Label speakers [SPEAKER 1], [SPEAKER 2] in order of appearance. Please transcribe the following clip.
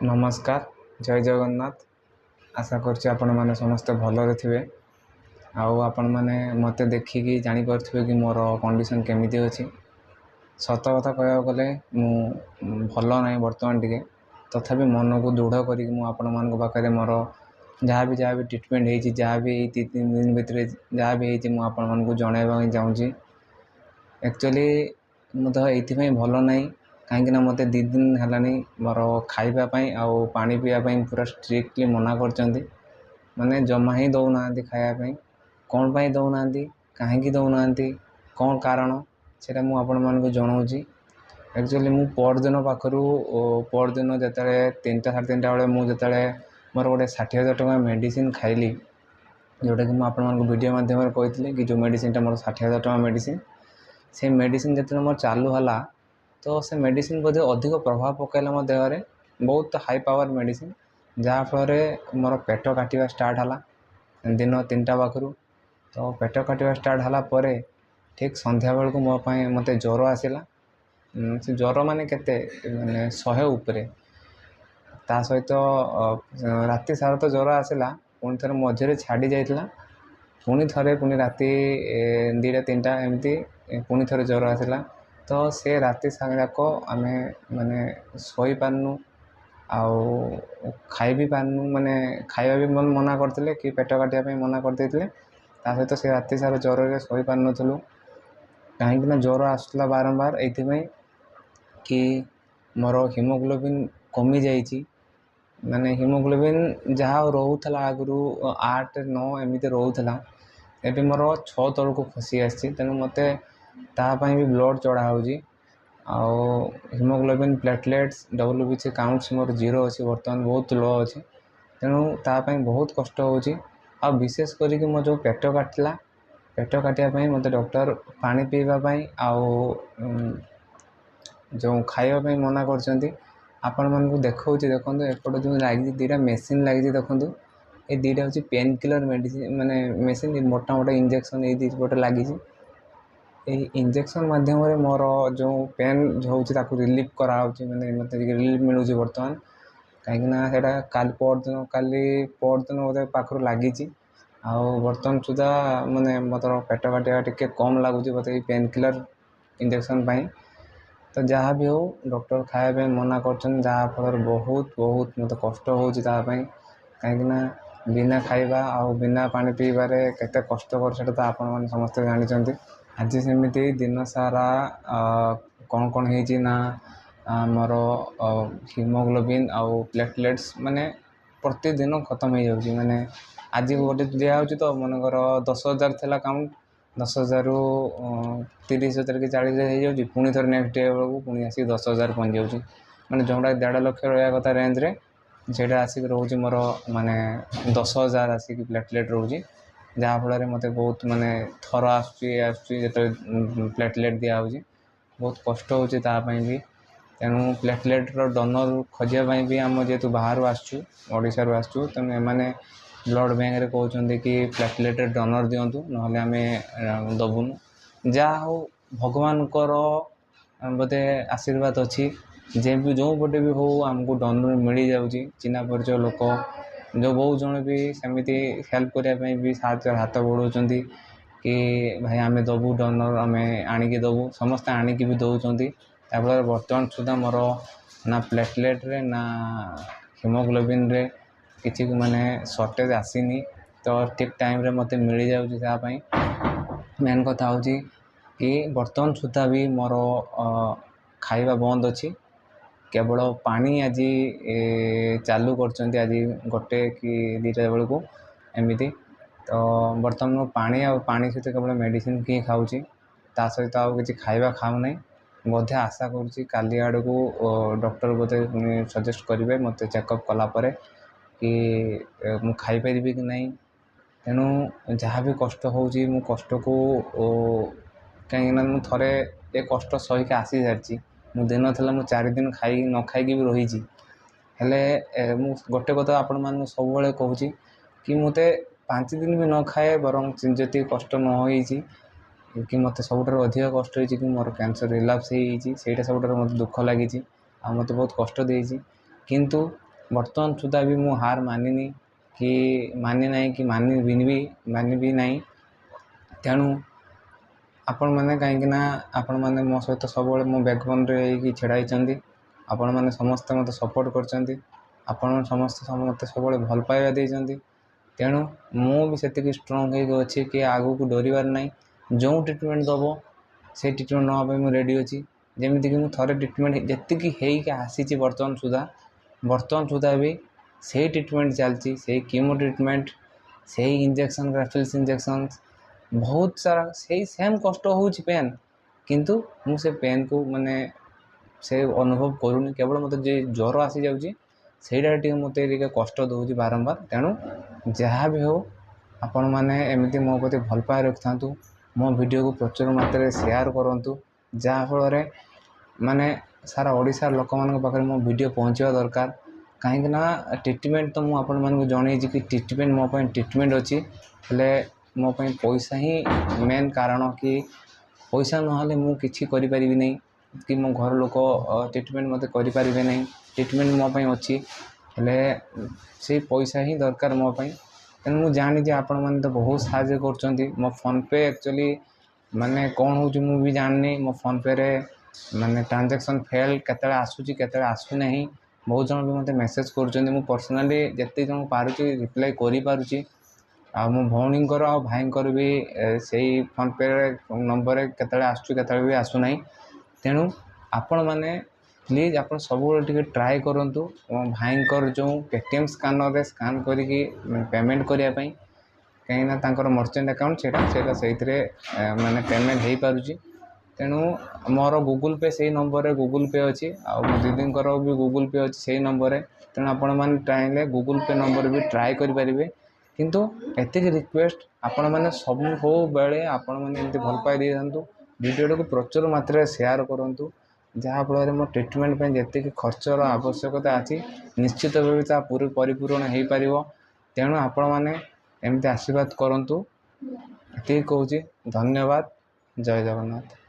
[SPEAKER 1] नमस्कार जय जगन्नाथ। आशा करछि आपण माने समस्त भलरे थिबे। आउ आपण माने मते देखिकी जानि पारथिबे कि मोर कंडीशन केमिति अछि। सत कथा कहया गले मु भल नै वर्तमान टिके तथापि मन को दृढ़ करी मु आपण मान पाखे मोर जहाँ भी ट्रीटमेंट होती जहाँ भी 3 दिन भितर जहाँ भी होती मु आपण मान को जणाइबा चाहूँगी। एक्चुअली मु तो ये भल ना कहीं मत 2 दिन है मोर खावाई आउ पानी पीवाई पूरा स्ट्रिक्टली मना कर माने जमा ही दौना खायापी कौन पाई दौना कहीं दौना कौन कारण से मुझे जनाऊँगी। एक्चुअली मु परदिन पाखु परदिन जो 3टा साढ़े 3टा बेले मुझे मोर गोटे 60,000 टଙ୍କା मेडिसिन खाइली जोटा कि मुझे वीडियो माध्यम कही कि जो मेडिसिन मोर 60,000 टଙ୍କା मेडिसिन से मेडिसिन जो मोर चालू है तो से मेडिसिन बोधे अधिक प्रभाव पकड़ा मो देहरे बहुत हाई पावर मेडिसिन जहाँफल मोर पेट काटा स्टार्ट है दिन 3टा पाखु। तो पेट काटा स्टार्ट है ठीक संध्या बेलू मत ज्वर आसला से ज्वर माने केते माने 100 उपरे ता सहित राति सारा तो ज्वर आसला पुणी थे मझे छाड़ी जाइला पुणी थे पुणी राति 2टा 3टा एमती पुणी थे ज्वर आसला। तो से राति जाक आम माने शोई पारनु आउ खाई भी पारनु माने खाଇବା भी मना करते कि पेट काटापी मना करते सहित से राति सारा ज्वर शोई पार नलु कहीं ज्वर आसला बारंबार ये कि मोर हिमोग्लोबिन कमी जाइए माने हिमोग्लोबिन जहाँ रोला आगु 8 9 एमती रोला एवं मोर 6 तौक खसी आसी तेणु मत तापाई भी ब्लड चढ़ा हो हिमोग्लोबिन प्लेटलेट्स WBC काउंट्स मोर 0 अच्छी बर्तमान बहुत लो अच्छी तेणु तापाई बहुत कष्ट हो विशेष करी मो जो पेट काटला पेट काटापी मत डॉक्टर पानी पीवाई आउ जो खावाई मना कर आपण मानक देखा देखो एपट जो लगी 2टा मेसीन लगी देखो ये 2टा हूँ पेन किलर मेडिसिन माने मेसीन मोटा मोटा इंजेक्शन ये पटे लगी इंजेक्शन मध्यम मोर जो पेन हो रिलीफ कराऊँ मैंने मत रिलीफ मिलूँ बर्तमान कहीं काली परदिन बोधे पाखु लगी बर्तमान सुधा माने मतलब पेट काटा टे कम लगुच बोधे पेन किलर इंजेक्शन पाई। तो जहाँ भी हो डॉक्टर खाया मना कर फल बहुत बहुत मत कष्ट होपाई कहीं बिना खाଇବା आउ बिना पानी पीबारे केते कष्टकर से तो आपण मैंने समस्ते जानी। आज सेमती दिन सारा कौन कौन होना मोर हिमोग्लोबिन आउ प्लेटलेट्स माने प्रतिदिन खत्म हो जाऊँगी माने आज गोटे दिखाऊँ तो मनकर 10,000 थी काउंट 10,000 रु 30,000 कि 40,000 हो पुणी थे नेक्स्ट डे बेलू पुणी आसिक 10,000 पहुँच जाऊँगी मैंने जोटा 1.5 लाख रहा कथा रेंज रे से आसिक रोचे मोर माने 10,000 आसिक प्लेटलेट रोचे जहाँफल मत बहुत माने थर आसो प्लेटलेट दिखाऊँगी बहुत कष्ट होपाई भी तेणु प्लेटलेट्र डोनर खोजापी भी आम जेहेतु बाहर आसू आसू तेणु एमाने ब्लड बैंक कहते कि प्लेटलेट डोनर दिंतु ना आम दबुनु जहाँ हो भगवान बोधे आशीर्वाद अच्छी जो पटे भी हो आमको डोनर मिल जाऊँगी चिन्ह परिचय लोक जो बहुत जन भी सेमती हेल्प करने भी हाथ बढ़ाऊँ कि भाई आम दबू डोनर आम आणिकी दबू समस्ते आणिकी भी दौरान फल बर्तमान सुधा मोर ना प्लेटलेट रे ना हिमोग्लोबिन रे किसी माने सर्टेज आसीनी। तो ठीक टाइम रे मते मिल जाऊँगी मेन कथा हूँ कि बर्तमान सुधा भी मोर खाଇବା बंद अच्छी केवल पानी आज चालू कर आज 1 कि 2टा बेलू एमती। तो बर्तमान पानी सहित केवल मेडिसिन कि खाऊँ ता सहित आउ कि खाଇବା खाऊना बोधे आशा करुँची काली आड़ को डॉक्टर बोधे सजेस्ट करेंगे मत चेकअप कलापर कि मु खाईपारि कि नहीं तेणु जहाँ भी कष्ट हो कष्ट को कहीं थे ये कष्ट सहीक आसी सारी मु दिन था मु 4 दिन खाई न खाई भी रही मु गोटे कथा आपण मान सब कहूँ कि मत 5 दिन भी न खाए बरं जी कष्ट न होई कि मत सब अधिक कष्ट हो कि मोर कैंसर रिलैप्स होता सब मत दुख लगी मत बहुत कष्ट देती किंतु ବର୍ତ୍ତମାନ ସୁଦ୍ଧା ବି ମୁଁ ହାର ମାନିନି କି ମାନି ନାହିଁ କି ମାନିବି ନାହିଁ। ତେଣୁ ଆପଣମାନେ କାହିଁକିନା ଆପଣମାନେ ମୋ ସହିତ ସବୁବେଳେ ମୋ ବ୍ୟାକ୍‌ବୋନ୍‌ରେ ହେଇକି ଛିଡ଼ା ହେଇଛନ୍ତି। ଆପଣମାନେ ସମସ୍ତେ ମୋତେ ସପୋର୍ଟ କରିଛନ୍ତି। ଆପଣମାନେ ସମସ୍ତେ ମୋତେ ସବୁବେଳେ ଭଲ ପାଇବା ଦେଇଛନ୍ତି। ତେଣୁ ମୁଁ ବି ସେତିକି ଷ୍ଟ୍ରଙ୍ଗ୍ ହେଇକି ଅଛି କି ଆଗକୁ ଡରିବାର ନାହିଁ। ଯେଉଁ ଟ୍ରିଟମେଣ୍ଟ ଦେବ ସେଇ ଟ୍ରିଟମେଣ୍ଟ ନେବା ପାଇଁ ମୁଁ ରେଡ଼ି ଅଛି। ଯେମିତିକି ମୁଁ ଥରେ ଟ୍ରିଟମେଣ୍ଟ ଯେତିକି ହେଇକି ଆସିଛି ବର୍ତ୍ତମାନ ସୁଦ୍ଧା ବି ସେଇ ଟ୍ରିଟମେଣ୍ଟ ଚାଲିଛି, ସେଇ କିମୋ ଟ୍ରିଟମେଣ୍ଟ, ସେଇ ଇଞ୍ଜେକ୍ସନ୍ ଗ୍ରାଫିଲ୍ସ ଇଞ୍ଜେକ୍ସନ୍, ବହୁତ ସାରା ସେଇ ସେମ୍ କଷ୍ଟ ହେଉଛି ପେନ୍, କିନ୍ତୁ ମୁଁ ସେ ପେନ୍‌କୁ ସେ ଅନୁଭବ କରୁନି। କେବଳ ମୋତେ ଯେ ଜ୍ୱର ଆସିଯାଉଛି ସେଇଟା ଟିକେ କଷ୍ଟ ଦେଉଛି ବାରମ୍ବାର। ତେଣୁ ଯାହା ବି ହେଉ ଆପଣମାନେ ଏମିତି ମୋ ପ୍ରତି ଭଲ ପାଇବା ରଖିଥାନ୍ତୁ। ମୋ ଭିଡ଼ିଓକୁ ପ୍ରଚୁର ମାତ୍ରାରେ ସେୟାର କରନ୍ତୁ, ଯାହାଫଳରେ ସାରା ଓଡ଼ିଶାର ଲୋକମାନଙ୍କ ପାଖରେ ମୋ ଭିଡ଼ିଓ ପହଞ୍ଚିବା ଦରକାର। କାହିଁକିନା ଟ୍ରିଟମେଣ୍ଟ ତ ମୁଁ ଆପଣମାନଙ୍କୁ ଜଣେଇଛି କି ଟ୍ରିଟମେଣ୍ଟ ମୋ ପାଇଁ ଟ୍ରିଟମେଣ୍ଟ ଅଛି, ହେଲେ ମୋ ପାଇଁ ପଇସା ହିଁ ମେନ୍ କାରଣ। କି ପଇସା ନହେଲେ ମୁଁ କିଛି କରିପାରିବି ନାହିଁ, କି ମୋ ଘର ଲୋକ ଟ୍ରିଟମେଣ୍ଟ ମୋତେ କରିପାରିବେ ନାହିଁ। ଟ୍ରିଟମେଣ୍ଟ ମୋ ପାଇଁ ଅଛି, ହେଲେ ସେଇ ପଇସା ହିଁ ଦରକାର ମୋ ପାଇଁ। ତେଣୁ ମୁଁ ଜାଣିଛି ଆପଣମାନେ ତ ବହୁତ ସାହାଯ୍ୟ କରୁଛନ୍ତି। ମୋ ଫୋନ୍‌ପେ ଆକ୍ଚୁଆଲି କ'ଣ ହେଉଛି ମୁଁ ବି ଜାଣିନି। ମୋ ଫୋନ୍‌ପେରେ ଟ୍ରାଞ୍ଜାକ୍ସନ୍ ଫେଲ୍ କେତେବେଳେ ଆସୁଛି କେତେବେଳେ ଆସୁନାହିଁ। ବହୁତ ଜଣ ବି ମୋତେ ମେସେଜ୍ କରୁଛନ୍ତି। ମୁଁ ପର୍ସନାଲି ଯେତିକି ଜଣଙ୍କୁ ପାରୁଛି ରିପ୍ଲାଏ କରିପାରୁଛି। ଆଉ ମୋ ଭଉଣୀଙ୍କର ଆଉ ଭାଇଙ୍କର ବି ସେଇ ଫୋନ୍‌ପେରେ ନମ୍ବରରେ କେତେବେଳେ ଆସୁଛି କେତେବେଳେ ବି ଆସୁନାହିଁ। ତେଣୁ ଆପଣମାନେ ପ୍ଲିଜ୍ ଆପଣ ସବୁବେଳେ ଟିକେ ଟ୍ରାଏ କରନ୍ତୁ ମୋ ଭାଇଙ୍କର ଯେଉଁ ପେଟିଏମ୍ ସ୍କାନର୍ରେ ସ୍କାନ୍ କରିକି ପେମେଣ୍ଟ କରିବା ପାଇଁ। କାହିଁକିନା ତାଙ୍କର ମର୍ଚେଣ୍ଟ ଆକାଉଣ୍ଟ ସେଇଟା ସେଇଥିରେ ପେମେଣ୍ଟ ହେଇପାରୁଛି। ତେଣୁ ମୋର ଗୁଗୁଲ୍ ପେ ସେଇ ନମ୍ବରରେ ଗୁଗୁଲ୍ ପେ ଅଛି, ଆଉ ମୋ ଦିଦିଙ୍କର ବି ଗୁଗୁଲ୍ ପେ ଅଛି ସେଇ ନମ୍ବରରେ। ତେଣୁ ଆପଣମାନେ ଚାହିଁଲେ ଗୁଗୁଲ୍ ପେ ନମ୍ବର ବି ଟ୍ରାଏ କରିପାରିବେ। କିନ୍ତୁ ଏତିକି ରିକ୍ୱେଷ୍ଟ, ଆପଣମାନେ ସବୁବେଳେ ଆପଣମାନେ ଏମିତି ଭଲ ପାଇ ଦେଇଥାନ୍ତୁ। ଭିଡ଼ିଓଟାକୁ ପ୍ରଚୁର ମାତ୍ରାରେ ସେୟାର କରନ୍ତୁ, ଯାହାଫଳରେ ମୋ ଟ୍ରିଟମେଣ୍ଟ ପାଇଁ ଯେତିକି ଖର୍ଚ୍ଚର ଆବଶ୍ୟକତା ଅଛି ନିଶ୍ଚିତ ଭାବେ ତା ପରିପୂରଣ ହୋଇପାରିବ। ତେଣୁ ଆପଣମାନେ ଏମିତି ଆଶୀର୍ବାଦ କରନ୍ତୁ। ଏତିକି କହୁଛି। ଧନ୍ୟବାଦ। ଜୟ ଜଗନ୍ନାଥ।